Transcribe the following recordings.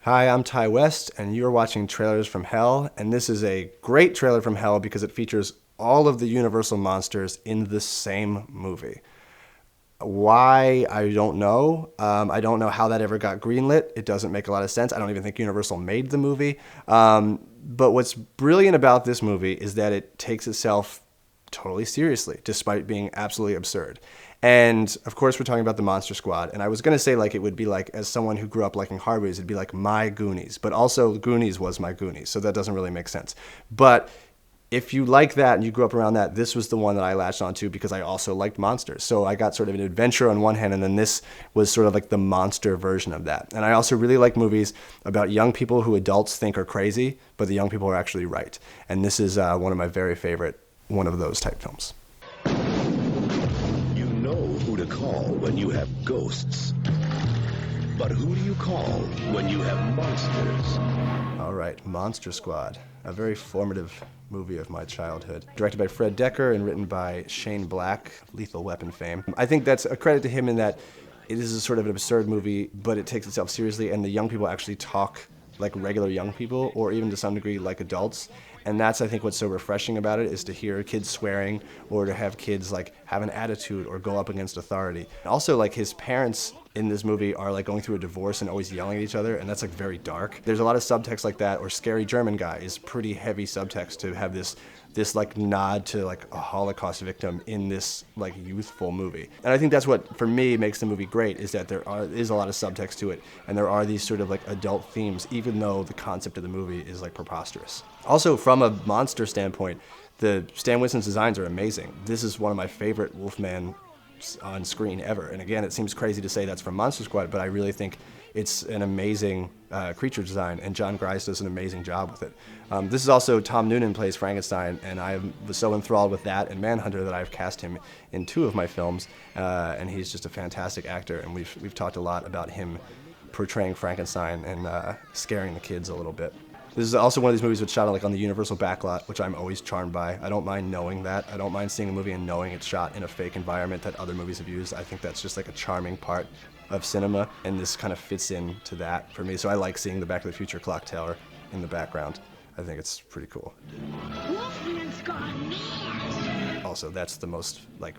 Hi, I'm Ty West, and you're watching Trailers from Hell, and this is a great trailer from Hell because it features all of the Universal monsters in the same movie. Why, I don't know. I don't know how that ever got greenlit. It doesn't make a lot of sense. I don't even think Universal made the movie. But what's brilliant about this movie is that it takes itself totally seriously, despite being absolutely absurd. And of course, we're talking about the Monster Squad. And I was going to say, like, it would be like, as someone who grew up liking horror movies, it'd be like my Goonies. But also, Goonies was my Goonies. So that doesn't really make sense. But if you like that and you grew up around that, this was the one that I latched onto because I also liked monsters. So I got sort of an adventure on one hand, and then this was sort of like the monster version of that. And I also really like movies about young people who adults think are crazy, but the young people are actually right. And this is one of my very favorite one of those type films. You know who to call when you have ghosts. But who do you call when you have monsters? All right, Monster Squad, a very formative movie of my childhood. Directed by Fred Dekker and written by Shane Black, Lethal Weapon fame. I think that's a credit to him in that it is a sort of an absurd movie, but it takes itself seriously, and the young people actually talk like regular young people, or even to some degree like adults. And that's, I think, what's so refreshing about it, is to hear kids swearing, or to have kids like have an attitude or go up against authority. Also, like, his parents in this movie are like going through a divorce and always yelling at each other, and that's like very dark. There's a lot of subtext like that, or Scary German Guy is pretty heavy subtext to have this like nod to like a Holocaust victim in this like youthful movie. And I think that's what, for me, makes the movie great, is that there is a lot of subtext to it, and there are these sort of like adult themes, even though the concept of the movie is like preposterous. Also, from a monster standpoint, the Stan Winston's designs are amazing. This is one of my favorite Wolfman on screen ever. And again, it seems crazy to say that's from Monster Squad, but I really think it's an amazing creature design, and John Grice does an amazing job with it. This is also Tom Noonan plays Frankenstein, and I was so enthralled with that and Manhunter that I've cast him in 2 of my films, and he's just a fantastic actor, and we've talked a lot about him portraying Frankenstein and scaring the kids a little bit. This is also one of these movies that's shot like on the Universal backlot, which I'm always charmed by. I don't mind knowing that. I don't mind seeing a movie and knowing it's shot in a fake environment that other movies have used. I think that's just like a charming part of cinema, and this kind of fits into that for me. So I like seeing the Back to the Future clock tower in the background. I think it's pretty cool. Wolfman's gone mad. Also, that's the most like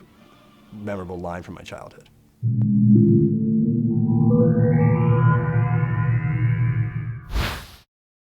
memorable line from my childhood.